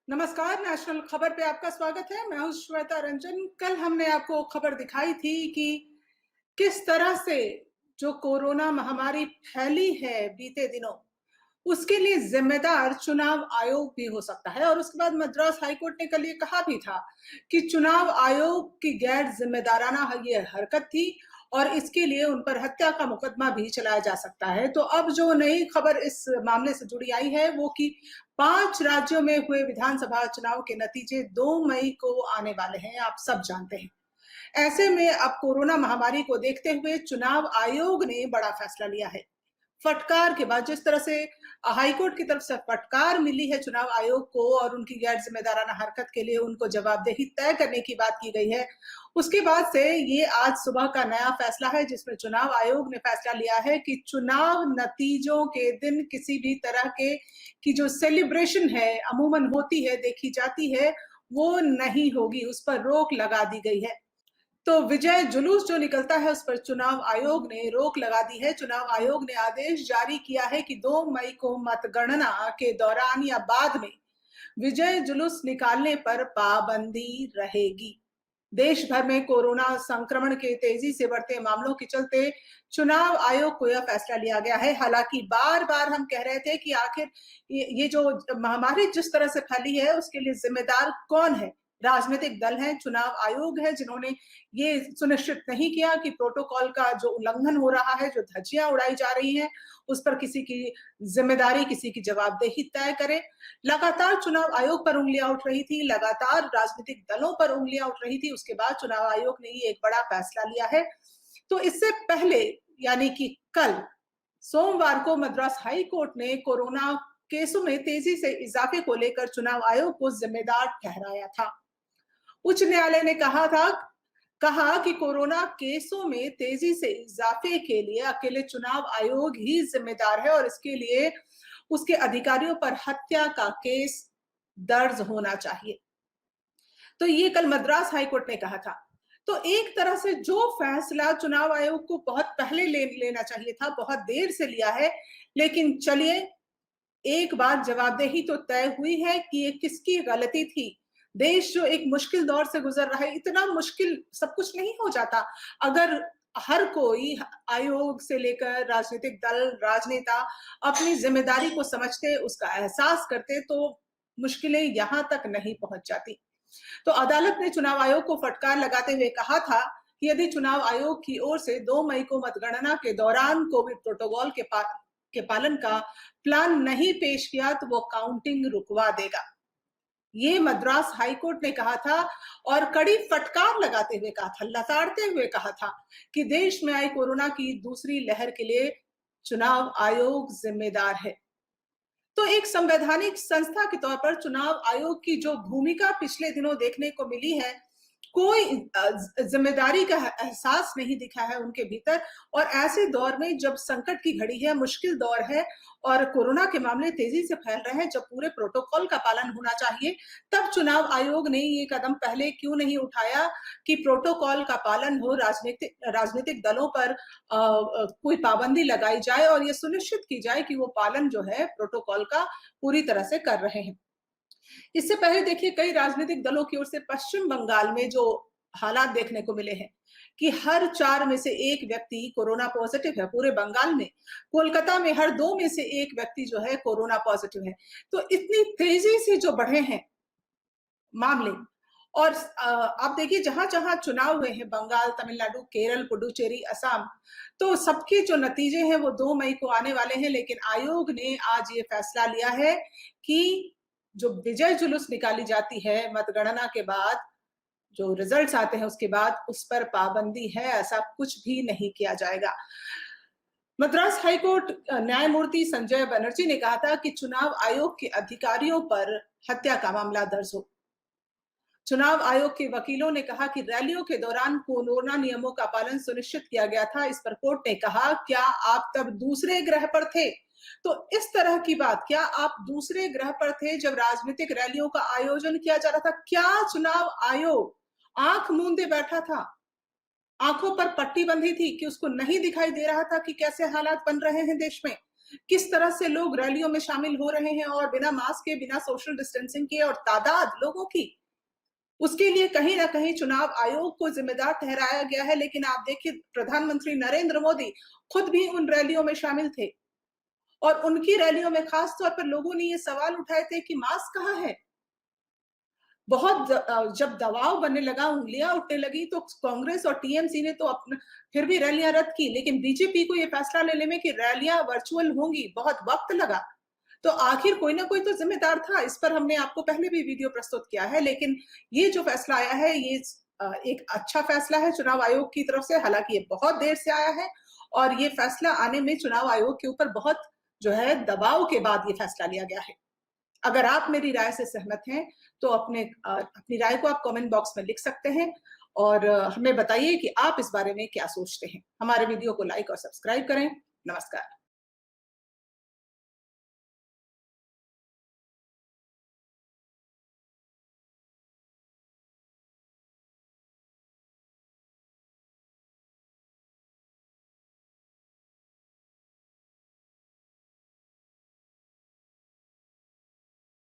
नमस्कार, नेशनल खबर पे आपका स्वागत है। मैं हूं श्वेता रंजन। कल हमने आपको खबर दिखाई थी कि किस तरह से जो कोरोना महामारी फैली है बीते दिनों, उसके लिए जिम्मेदार चुनाव आयोग भी हो सकता है। और उसके बाद मद्रास हाईकोर्ट ने कल ये कहा भी था कि चुनाव आयोग की गैर जिम्मेदाराना ये हरकत थी और इसके लिए उन पर हत्या का मुकदमा भी चलाया जा सकता है। तो अब जो नई खबर इस मामले से जुड़ी आई है वो कि 5 राज्यों में हुए विधानसभा चुनाव के नतीजे 2 मई को आने वाले हैं, आप सब जानते हैं। ऐसे में अब कोरोना महामारी को देखते हुए चुनाव आयोग ने बड़ा फैसला लिया है। फटकार के बाद जिस तरह से हाईकोर्ट की तरफ से फटकार मिली है चुनाव आयोग को और उनकी गैर जिम्मेदाराना हरकत के लिए उनको जवाबदेही तय करने की बात की गई है, उसके बाद से ये आज सुबह का नया फैसला है जिसमें चुनाव आयोग ने फैसला लिया है कि चुनाव नतीजों के दिन किसी भी तरह के की जो सेलिब्रेशन है अमूमन होती है, देखी जाती है, वो नहीं होगी, उस पर रोक लगा दी गई है। तो विजय जुलूस जो निकलता है उस पर चुनाव आयोग ने रोक लगा दी है। चुनाव आयोग ने आदेश जारी किया है कि 2 मई को मतगणना के दौरान या बाद में विजय जुलूस निकालने पर पाबंदी रहेगी। देश भर में कोरोना संक्रमण के तेजी से बढ़ते मामलों के चलते चुनाव आयोग को यह फैसला लिया गया है। हालांकि बार बार हम कह रहे थे कि आखिर ये जो महामारी जिस तरह से फैली है उसके लिए जिम्मेदार कौन है। राजनीतिक दल है, चुनाव आयोग है, जिन्होंने ये सुनिश्चित नहीं किया कि प्रोटोकॉल का जो उल्लंघन हो रहा है, जो धज्जियां उड़ाई जा रही हैं, उस पर किसी की जिम्मेदारी, किसी की जवाबदेही तय करे। लगातार चुनाव आयोग पर उंगलियां उठ रही थी, लगातार राजनीतिक दलों पर उंगलियां उठ रही थी। उसके बाद चुनाव आयोग ने ये एक बड़ा फैसला लिया है। तो इससे पहले यानी कि कल सोमवार को मद्रास हाई कोर्ट ने कोरोना केसों में तेजी से इजाफे को लेकर चुनाव आयोग को जिम्मेदार ठहराया था। उच्च न्यायालय ने कहा कि कोरोना केसों में तेजी से इजाफे के लिए अकेले चुनाव आयोग ही जिम्मेदार है और इसके लिए उसके अधिकारियों पर हत्या का केस दर्ज होना चाहिए। तो ये कल मद्रास हाईकोर्ट ने कहा था। तो एक तरह से जो फैसला चुनाव आयोग को बहुत पहले लेना चाहिए था, बहुत देर से लिया है, लेकिन चलिए एक बात जवाबदेही तो तय हुई है कि ये किसकी गलती थी। देश जो एक मुश्किल दौर से गुजर रहा है, इतना मुश्किल सब कुछ नहीं हो जाता। अगर हर कोई आयोग से लेकर राजनीतिक दल, राजनेता अपनी जिम्मेदारी को समझते, उसका एहसास करते तो मुश्किलें यहां तक नहीं पहुंच जाती। तो अदालत ने चुनाव आयोग को फटकार लगाते हुए कहा था कि यदि चुनाव आयोग की ओर से 2 मई को मतगणना के दौरान कोविड प्रोटोकॉल के पालन का प्लान नहीं पेश किया तो वो काउंटिंग रुकवा देगा। ये मद्रास हाईकोर्ट ने कहा था और कड़ी फटकार लगाते हुए कहा था, लताड़ते हुए कहा था कि देश में आई कोरोना की दूसरी लहर के लिए चुनाव आयोग जिम्मेदार है। तो एक संवैधानिक संस्था के तौर पर चुनाव आयोग की जो भूमिका पिछले दिनों देखने को मिली है, कोई जिम्मेदारी का एहसास नहीं दिखा है उनके भीतर। और ऐसे दौर में जब संकट की घड़ी है, मुश्किल दौर है और कोरोना के मामले तेजी से फैल रहे हैं, जब पूरे प्रोटोकॉल का पालन होना चाहिए, तब चुनाव आयोग ने ये कदम पहले क्यों नहीं उठाया कि प्रोटोकॉल का पालन हो, राजनीतिक दलों पर कोई पाबंदी लगाई जाए और ये सुनिश्चित की जाए कि वो पालन जो है प्रोटोकॉल का पूरी तरह से कर रहे हैं। इससे पहले देखिए कई राजनीतिक दलों की ओर से पश्चिम बंगाल में जो हालात देखने को मिले हैं कि हर 4 में से 1 व्यक्ति कोरोना पॉजिटिव है पूरे बंगाल में। कोलकाता में हर 2 में से 1 व्यक्ति जो है कोरोना पॉजिटिव है। तो इतनी तेजी से जो बढ़े हैं मामले और आप देखिए जहां-जहां चुनाव हुए हैं, बंगाल, तमिलनाडु, केरल, पुडुचेरी, असम, तो सबके जो नतीजे हैं वो 2 मई को आने वाले हैं। लेकिन आयोग ने आज ये फैसला लिया है कि जो विजय जुलूस निकाली जाती है मतगणना के बाद, जो रिजल्ट्स आते हैं उसके बाद, उस पर पाबंदी है, ऐसा कुछ भी नहीं किया जाएगा। मद्रास हाईकोर्ट न्यायमूर्ति संजय बनर्जी ने कहा था कि चुनाव आयोग के अधिकारियों पर हत्या का मामला दर्ज हो। चुनाव आयोग के वकीलों ने कहा कि रैलियों के दौरान कोरोना नियमों का पालन सुनिश्चित किया गया था। इस पर कोर्ट ने कहा, क्या आप तब दूसरे ग्रह पर थे? तो इस तरह की बात, क्या आप दूसरे ग्रह पर थे जब राजनीतिक रैलियों का आयोजन किया जा रहा था? क्या चुनाव आयोग आंख मूंदे बैठा था? आंखों पर पट्टी बंधी थी कि उसको नहीं दिखाई दे रहा था कि कैसे हालात बन रहे हैं देश में? किस तरह से लोग रैलियों में शामिल हो रहे हैं और बिना मास्क के, बिना सोशल डिस्टेंसिंग के, और तादाद लोगों की, उसके लिए कहीं ना कहीं चुनाव आयोग को जिम्मेदार ठहराया गया है। लेकिन आप देखिए, प्रधानमंत्री नरेंद्र मोदी खुद भी उन रैलियों में शामिल थे और उनकी रैलियों में खास तौर पर लोगों ने ये सवाल उठाए थे कि मास्क कहाँ है। बहुत जब दबाव बनने लगा, उंगलियां उठने लगी, तो कांग्रेस और टीएमसी ने तो अपना फिर भी रैलियां रद्द की। लेकिन बीजेपी को यह फैसला लेने में कि रैलियां वर्चुअल होंगी बहुत वक्त लगा। तो आखिर कोई ना कोई तो जिम्मेदार था। इस पर हमने आपको पहले भी वीडियो प्रस्तुत किया है। लेकिन ये जो फैसला आया है, ये एक अच्छा फैसला है चुनाव आयोग की तरफ से। हालांकि ये बहुत देर से आया है और ये फैसला आने में चुनाव आयोग के ऊपर बहुत जो है दबाव के बाद ये फैसला लिया गया है। अगर आप मेरी राय से सहमत हैं तो अपनी राय को आप कमेंट बॉक्स में लिख सकते हैं और हमें बताइए कि आप इस बारे में क्या सोचते हैं। हमारे वीडियो को लाइक और सब्सक्राइब करें। नमस्कार।